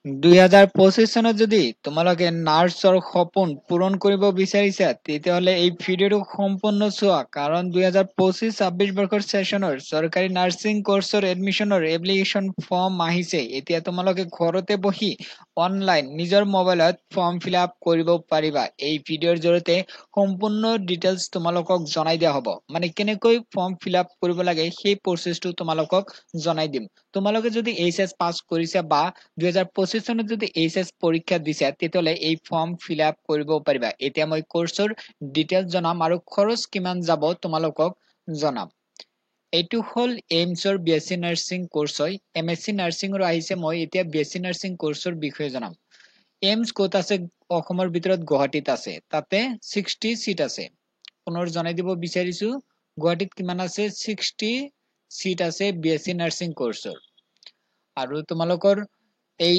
2025 চনত যদি তোমালোকে নাৰ্ছৰ সপোন পূৰণ কৰিব বিচাৰিছা তেতিয়াহ'লে এই ভিডিঅ'টো সম্পূৰ্ণ চোৱা কাৰণ 2025-26 বৰ্ষৰ সেশনৰ চৰকাৰী নাৰ্ছিং কোৰ্ছৰ এডমিশনৰ এপ্লিকেশন ফৰ্ম আহিছে এতিয়া তোমালোকে ঘৰতে বহি অনলাইন নিজৰ মোবাইলত ফৰ্ম ফিলআপ কৰিব পাৰিবা এই ভিডিঅ'ৰ জৰিয়তে সম্পূৰ্ণ ডিটেইলছ তোমালোকক জনাই দিয়া হ'ব মানে কেনেকৈ ফৰ্ম ফিলআপ কৰিব লাগে সেই প্ৰচেছটো তোমালোকক জনাই দিম তোমালোকে যদি এইচএছ পাস কৰিছা বা 2025 চনত যদি এইচএছ পৰীক্ষা দিছা তেতিয়াহ'লে এই ফৰ্ম ফিলআপ কৰিব পাৰিবা এতিয়া মই কোৰ্ছৰ ডিটেইলছ জনাম আৰু খৰচ কিমান যাব তোমালোকক জনাম এইটো হল এইমছৰ বিএসসি নাৰ্ছিং কোৰ্ছ হয় এমএসসি নাৰ্ছিংৰ আহিছে মই এতিয়া বিএসসি নাৰ্ছিং কোৰ্ছৰ বিষয়ে জনাম এইমছ ক'ত আছে অসমৰ ভিতৰত গুৱাহাটীত আছে তাতে 60 সিট আছে পুনৰ জনাই দিব বিচাৰিছো গুৱাহাটীত কিমান আছে 60 সিট আছে বিএসসি নাৰ্ছিং কোৰ্ছৰ আৰু তোমালোকৰ এই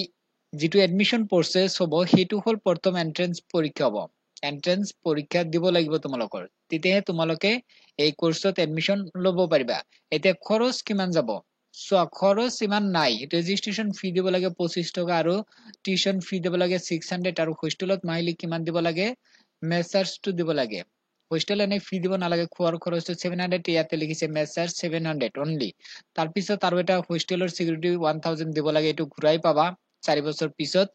যেটো এডমিশন প্ৰসেস হ'ব হেতু হল প্ৰথম এন্ট্ৰেন্স পৰীক্ষা হ'ব এন্ট্ৰেন্স পৰীক্ষা দিব লাগিব তোমালোকৰ তেতিয়াহে তোমালোকে এই কোৰ্ছত এডমিশন ল'ব পাৰিবা এতিয়া খৰচ কিমান যাব সো খৰচ ইমান নাই ৰেজিষ্ট্ৰেচন ফি দিব লাগে 25 টকা আৰু টিউশন ফি দিব লাগে 600 আৰু হোস্টেলত মাহিলি কিমান দিব লাগে মেসাৰ্সটো দিব লাগে হোস্টেল এনে ফি দিব নালাগে খোৱাৰ খৰচটো 700 ইয়াতে লিখিছে মেসাৰ্স 700 অনলি তাৰ পিছত আৰু এটা হোস্টেলৰ সিকিউৰিটি 1000 দিব লাগে এটো ঘুৰাই পাবা 4 বছৰ পিছত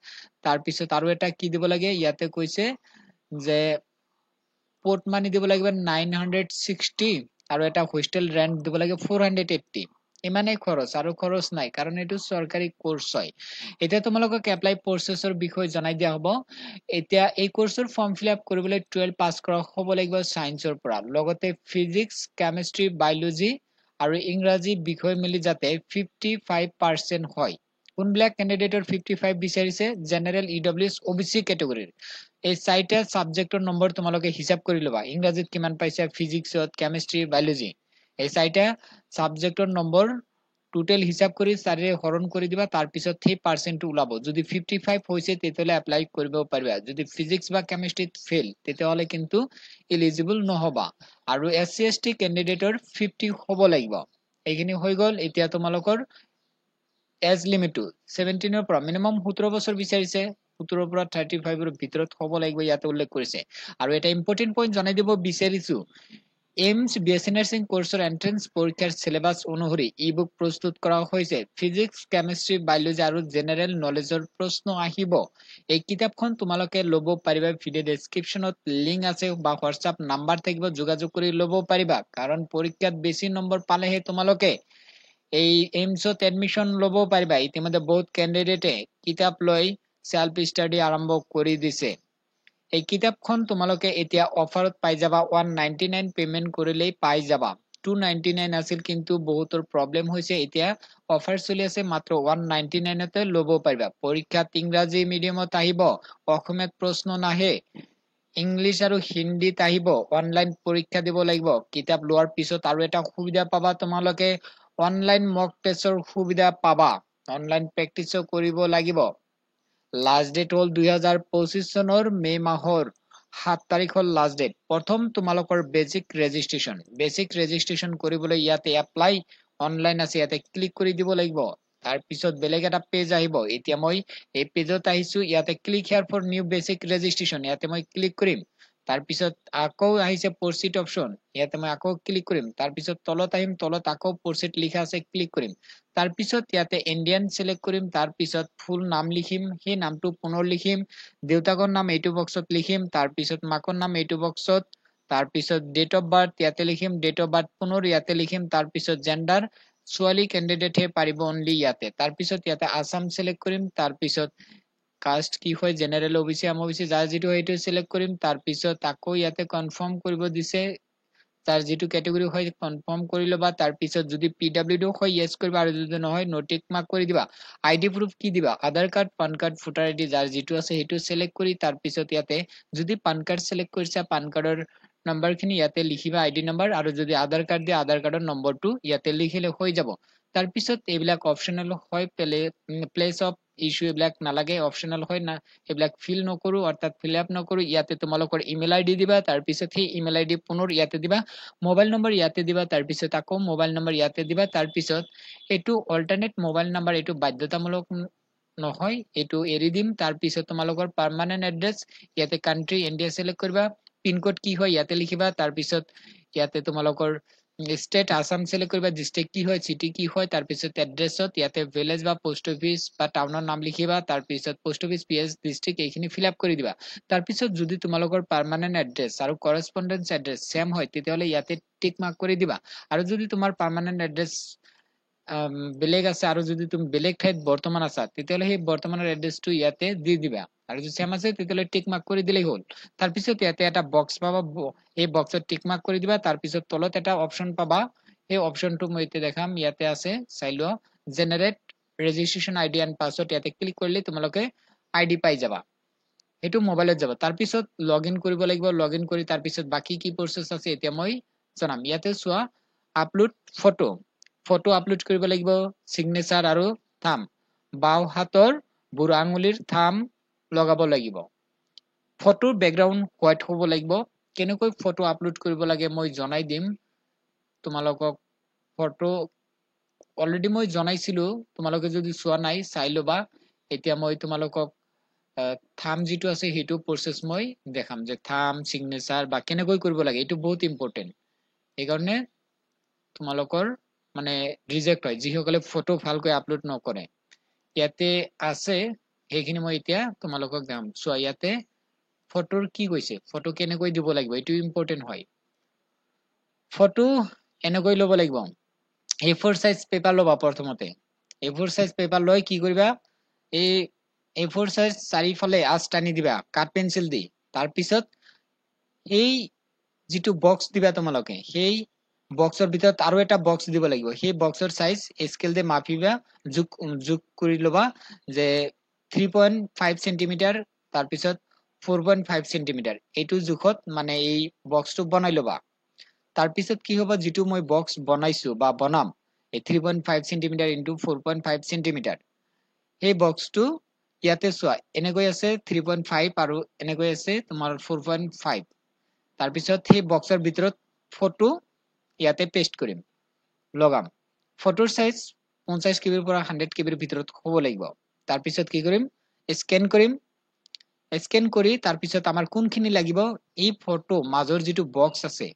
তাৰ পিছত আৰু এটা কি দিব লাগে ইয়াতে কৈছে যে পোৰ্ট মানি দিব লাগিব 960 আৰু এটা হোস্টেল ৰেন্ট দিব লাগে 480 ইমানে খৰচ আৰু খৰচ নাই কাৰণ এটো সৰকাৰি কোৰ্ছ হয় এতিয়া তোমালোকক এপ্লাই প্ৰসেছৰ বিষয় জনাই দিয়া হ'ব এতিয়া এই কোৰ্ছৰ ফৰ্ম ফিলআপ কৰিবলৈ 12 পাস কৰা হ'ব লাগিব সায়েন্সৰ পৰা লগতে ফিজিক্স কেমিষ্ট্ৰি বায়োলজি আৰু ইংৰাজী বিষয় মিলি যাতে 55% হয় কোনবিলাক ক্যান্ডিডেটৰ 55 বিচাৰিছে জেনাৰেল ইডব্লিউএছ ওবিসি ক্যাটাগৰীৰ এই চাইটা সাবজেক্টৰ নম্বৰ তোমালোকে হিসাব কৰি লবা ইংৰাজীত কিমান পাইছে ফিজিক্সত কেমিষ্ট্ৰি বায়োলজি এই চাইটা সাবজেক্টৰ নম্বৰ টোটাল হিসাব কৰি 4 ৰে হৰণ কৰি দিবা তাৰ পিছত সেই পাৰ্সেন্টটো ওলাব যদি 55 হৈছে তেতিয়ালে এপ্লাই কৰিব পাৰিবা যদি ফিজিক্স বা কেমিষ্ট্ৰিত ফেল তেতিয়ালে কিন্তু এলিজিবল নহবা আৰু এসসি এসটি ক্যান্ডিডেটৰ 50 হ'ব লাগিব এইখিনি হৈ গল এতিয়া তোমালোকৰ এজ লিমিট 17 ৰ পৰা মিনিমাম 17 বছৰ বিচাৰিছে 17 ৰ পৰা 35 ৰ ভিতৰত হ'ব লাগিব ইয়াতে উল্লেখ কৰিছে আৰু এটা ইম্পৰ্টেন্ট পইণ্ট জনাই দিব বিচাৰিছো এইমছ বিএসসি নাৰ্ছিং কোৰ্ছৰ এন্ট্ৰেন্স পৰীক্ষাৰ সিলেবাস অনুসৰি ই-বুক প্ৰস্তুত কৰা হৈছে ফিজিক্স কেমিষ্ট্ৰি বায়োলজি আৰু জেনাৰেল নলেজৰ প্ৰশ্ন আহিব এই কিতাপখন তোমালোকে ল'ব পাৰিবা ভিডিও ডেসক্ৰিপচনত লিংক আছে বা WhatsApp নাম্বাৰ থাকিব যোগাযোগ কৰি ল'ব পাৰিবা কাৰণ পৰীক্ষাত বেছি নম্বৰ পালেহে তোমালোকে এই এইমছত এডমিশন ল'ব পাৰিবা ইতিমধ্যে বহুত ক্যান্ডিডেটে কিতাপ লৈ সেলফ ষ্টাডি আৰম্ভ কৰি দিছে এই কিতাপখন তোমালোকে এতিয়া অফাৰত পাই যাবা 199 পেমেন্ট কৰিলেই পাই যাবা 299 আছিল কিন্তু বহুতৰ প্ৰবলেম হৈছে এতিয়া অফাৰ চলি আছে মাত্ৰ 199 তে ল'ব পাৰিবা পৰীক্ষাত ইংৰাজী মিডিয়ামত আহিব অসমীয়াত প্ৰশ্ন নাহে ইংলিশ আৰু হিন্দীত আহিব অনলাইন পৰীক্ষা দিব লাগিব কিতাপ লোৱাৰ পিছত আৰু এটা সুবিধা পাবা তোমালোকে অনলাইন মক টেষ্টৰ সুবিধা পাবা অনলাইন প্ৰেকটিছও কৰিব লাগিব লাষ্ট ডেট হল 2025 চনৰ মে মাহৰ 7 তাৰিখ হল লাষ্ট ডেট প্ৰথম তোমালোকৰ বেসিক ৰেজিষ্ট্ৰেচন কৰিবলৈ ইয়াতে এপ্লাই অনলাইন আছে ইয়াতে ক্লিক কৰি দিব লাগিব তাৰ পিছত বেলেগ এটা পেজ আহিব এতিয়া মই এই পেজত আহিছো ইয়াতে click here for new basic registration ইয়াতে মই ক্লিক কৰিম তাৰ পিছত আকৌ আহিছে প্ৰসিড অপচন ইয়াতে মই আকৌ ক্লিক কৰিম তাৰ পিছত তলত আহিম তলত আকৌ প্ৰসিড লিখা আছে ক্লিক কৰিম তাৰ পিছত ইয়াতে ইন্ডিয়ান সিলেক্ট কৰিম তাৰ পিছত ফুল নাম লিখিম সেই নামটো পুনৰ লিখিম দেউতাকৰ নাম এইটো বক্সত লিখিম তাৰ পিছত মাকৰ নাম এইটো বক্সত তাৰ পিছত ডেট অফ বাৰ্থ ইয়াতে লিখিম ডেট অফ বাৰ্থ পুনৰ ইয়াতে লিখিম তাৰ পিছত জেন্ডাৰ ছোৱালী ক্যান্ডিডেট হে পাৰিব অনলি ইয়াতে তাৰ পিছত ইয়াতে আসাম সিলেক্ট কৰিম তাৰ পিছত কাষ্ট কি হয় জেনাৰেল ওবিসি আমওবিসি যাৰ যেটো হেতু সিলেক্ট কৰিম তাৰ পিছত আকৌ ইয়াতে কনফাৰ্ম কৰিব দিছে তাৰ যেটো ক্যাটাগৰী হয় কনফাৰ্ম কৰি লবা তাৰ পিছত যদি পিডব্লিউডি হয় ইয়েস কৰিবা আৰু যদি নহয় নো টিক মাৰ্ক কৰি দিবা আইডি প্ৰুফ কি দিবা Aadhaar card PAN card voter ID যাৰ যেটো আছে হেতু সিলেক্ট কৰি তাৰ পিছত ইয়াতে যদি পান কাৰ্ড সিলেক্ট কৰিছা পান কাৰ্ডৰ নাম্বাৰ খিনি ইয়াতে লিখিবা আইডি নাম্বাৰ আৰু যদি আধাৰ কাৰ্ড দিয়া আধাৰ কাৰ্ডৰ নম্বৰটো ইয়াতে লিখিলে হৈ যাব তাৰ পিছত এইবিলাক অপচনেল হয় প্লেস অফ ইস্যু এইবিলাক নালাগে অপচনেল হয় না এইবিলাক ফিল নকৰো অৰ্থাৎ ফিল আপ নকৰো ইয়াতে তোমালোকৰ ইমেইল আইডি দিবা তাৰ পিছত সেই ইমেইল আইডি পুনৰ ইয়াতে দিবা মোবাইল নম্বৰ ইয়াতে দিবা তাৰ পিছত আকৌ মোবাইল নম্বৰ ইয়াতে দিবা তাৰ পিছত এটো অল্টাৰনেট মোবাইল নম্বৰ এটো বাধ্যতামূলক নহয় এটো এৰি দিম তাৰ পিছত তোমালোকৰ পাৰ্মানেন্ট এড্ৰেছ ইয়াতে কান্ট্ৰি ইন্ডিয়া সিলেক্ট কৰিবা পিন কোড কি হয় ইয়াতে লিখিবা তাৰ পিছত ইয়াতে তোমালোকৰ স্টেট আসাম সিলেক্ট কৰিবা ডিস্ট্ৰিক্ট কি হয় সিটি কি হয় তাৰ পিছত এড্ৰেছত ইয়াতে ভিলেজ বা পোষ্ট অফিস বা টাউনৰ নাম লিখিবা তাৰ পিছত পোষ্ট অফিস পিএস ডিস্ট্ৰিক্ট এইখিনি ফিল আপ কৰি দিবা তাৰ পিছত যদি তোমালোকৰ পাৰ্মানেন্ট এড্ৰেছ আৰু কৰেসপন্ডেন্স এড্ৰেছ সেম হয় তেতিয়াহলে ইয়াতে টিক মাৰ্ক কৰি দিবা আৰু যদি তোমাৰ পাৰ্মানেন্ট এড্ৰেছ বেলেগ আছে আৰু যদি তুমি বেলেগ ঠাইত বৰ্তমান আছা তেতিয়াহলে সেই বৰ্তমানৰ এড্ৰেছটো ইয়াতে দি দিবা আৰু যদি সেম আছে তেতিয়াহলে টিক মাৰ্ক কৰি দিলেই হ'ল তাৰ পিছত ইয়াতে এটা বক্স পাবা এই বক্সত টিক মাৰ্ক কৰি দিবা তাৰ পিছত তলত এটা অপচন পাবা এই অপচনটো মই এতিয়া দেখাম ইয়াতে আছে চাই লোৱা generate registration ID and password ইয়াতে ক্লিক কৰিলে তোমালোকে আইডি পাই যাবা এটো মোবাইলত যাব তাৰ পিছত লগইন কৰিব লাগিব লগইন কৰি তাৰ পিছত বাকি কি প্ৰসেস আছে এতিয়া মই জনাম ইয়াতে চোৱা আপলোড ফটো ফটো আপলোড কৰিব লাগিব সিগনেচাৰ আৰু থাম বাও হাতৰ বুঢ়া আঙুলিৰ থাম লগাব লাগিব ফটোৰ ব্যাকগ্ৰাউন্ড হোৱাইট হ'ব লাগিব কেনেকৈ ফটো আপলোড কৰিব লাগে মই জনাই দিম তোমালোকক ফটো অলৰেডি মই জনাইছিলো তোমালোকে যদি চোৱা নাই চাই লবা এতিয়া মই তোমালোকক থাম যেটো আছে হেতু প্ৰসেস মই দেখাম যে থাম সিগনেচাৰ বা কেনেকৈ কৰিব লাগে এটো বহুত ইম্পৰ্টেন্ট এই কাৰণে তোমালোকৰ মানে ৰিজেক্ট হয় যিসকলে ফটো ভালকৈ আপলোড নকৰে ইয়াতে আছে সেইখিনি মই এতিয়া তোমালোকক দেখাম চোৱা ইয়াতে ফটোৰ কি কৈছে ফটো কেনেকৈ দিব লাগিব এটো ইম্পৰ্টেন্ট হয় ফটো এনেকৈ লব লাগিব A4 সাইজ পেপাৰ লবা প্ৰথমতে A4 সাইজ পেপাৰ লৈ কি কৰিবা এই A4 সাইজ চাৰিফালে আঁচ টানি দিবা কাট পেন্সিল দি তাৰ পিছত এই যেটো বক্স দিবা তোমালোকে সেই বক্সৰ ভিতৰত আৰু এটা বক্স দিব লাগিব সেই বক্সৰ সাইজ স্কেল দি মাপিবা যোগ কৰি লবা যে 3.5 সেন্টিমিটাৰ তাৰ পিছত 4.5 সেন্টিমিটাৰ এইটো জুখত মানে এই বক্সটো বনাই লবা তাৰ পিছত কি হ'ব যেটো মই বক্স বনাইছো বা বনাম এই 3.5 সেন্টিমিটাৰ ইনটু 4.5 সেন্টিমিটাৰ এই বক্সটো ইয়াতে চোৱা এনেকৈ আছে 3.5 আৰু এনেকৈ আছে তোমাৰ 4.5 তাৰ পিছত সেই বক্সৰ ভিতৰত ফটো ইয়াতে পেস্ট কৰিম লগাম ফটোৰ সাইজ 50 কেবিৰ পৰা 100 কেবিৰ ভিতৰত হ'ব লাগিব তাৰ পিছত কি কৰিম স্ক্যান কৰি তাৰ পিছত আমাৰ কোনখিনি লাগিব এই ফটো মাজৰ যেটো বক্স আছে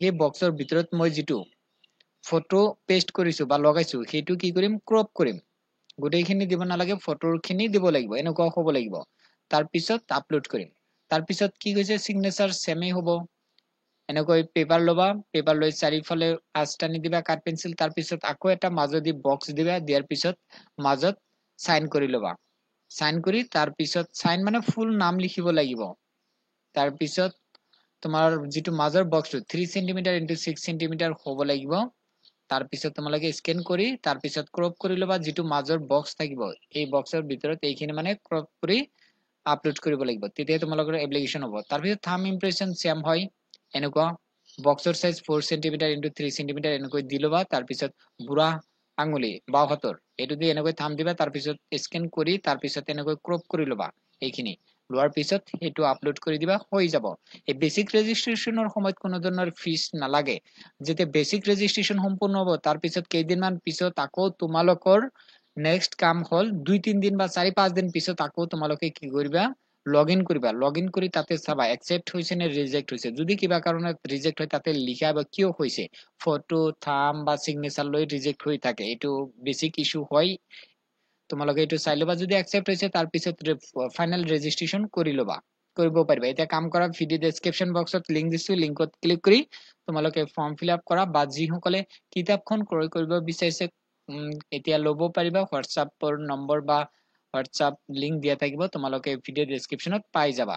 এই বক্সৰ ভিতৰত মই যেটো ফটো পেস্ট কৰিছো বা লগাইছো হেতু কি কৰিম ক্ৰপ কৰিম গোটেইখিনি দিব নালাগে ফটোৰখিনি দিব লাগিব এনেকুৱা হ'ব লাগিব তাৰ পিছত আপলোড কৰিম তাৰ পিছত কি কৈছে সিগনেচাৰ সেমে হ'ব এনেকৈ পেপাৰ লবা পেপাৰ লৈ চাৰিফালে আঁচ টানি দিবা কাট পেন্সিল তাৰ পিছত আকৌ এটা মাজদি বক্স দিবা দিয়াৰ পিছত মাজত সাইন কৰি লবা সাইন কৰি তাৰ পিছত সাইন মানে ফুল নাম লিখিব লাগিব তাৰ পিছত তোমাৰ যেটো মাজৰ বক্সটো 3 সেন্টিমিটাৰ ইনটু 6 সেন্টিমিটাৰ হ'ব লাগিব তাৰ পিছত তোমালোকে স্ক্যান কৰি তাৰ পিছত ক্ৰপ কৰি লবা যেটো মাজৰ বক্স থাকিব এই বক্সৰ ভিতৰত এইখিনি মানে ক্ৰপ কৰি আপলোড কৰিব লাগিব তেতিয়া তোমালোকৰ এপ্লিকেশন হ'ব তাৰ পিছত থাম ইমপ্ৰেশন সেম হয় এনেকুৱা বক্সৰ সাইজ 4 সেন্টিমিটাৰ ইনটু 3 সেন্টিমিটাৰ এনেকৈ দি লবা তাৰ পিছত বুঢ়া আঙুলি বাও হাতৰ এটো দি এনেকৈ থাম দিবা তাৰ পিছত স্ক্যান কৰি তাৰ পিছত এনেকৈ ক্ৰপ কৰি লবা এইখিনি লোৱাৰ পিছত এটো আপলোড কৰি দিবা হৈ যাব এই বেসিক ৰেজিষ্ট্ৰেচনৰ সময়ত কোনো ধৰণৰ ফিস নালাগে যেতিয়া বেসিক ৰেজিষ্ট্ৰেচন সম্পূৰ্ণ হ'ব তাৰ পিছত কেইদিনমান পিছত আকৌ তোমালোকৰ নেক্সট কাম হল 2-3 দিন বা 4-5 দিন পিছত আকৌ তোমালোকে কি কৰিবা লগইন কৰিবা লগইন কৰি তাতে চাবা একসেপ্ট হৈছে নে ৰিজেক্ট হৈছে যদি কিবা কাৰণত ৰিজেক্ট হয় তাতে লিখা বা কিয় হৈছে ফটো থাম বা সিগনেচাৰ লৈ ৰিজেক্ট হৈ থাকে এটো বেসিক ইস্যু হয় তোমালোকে এটো চাই লবা যদি একসেপ্ট হৈছে তাৰ পিছত ফাইনাল ৰেজিষ্ট্ৰেচন কৰি লবা কৰিব পাৰিবা এটা কাম কৰা ভিডিও ডেসক্ৰিপচন বক্সত লিংক দিছো লিংকত ক্লিক কৰি তোমালোকে ফৰ্ম ফিল আপ কৰা বা যি সকলে কিতাপখন ক্ৰয় কৰিব বিচাৰিছে এতিয়া লব পাৰিবা হোৱাটসএপৰ নম্বৰ বা হোৱাটসএপ লিংক দিয়া থাকিব তোমালোকে ভিডিও ডেসক্ৰিপচনত পাই যাবা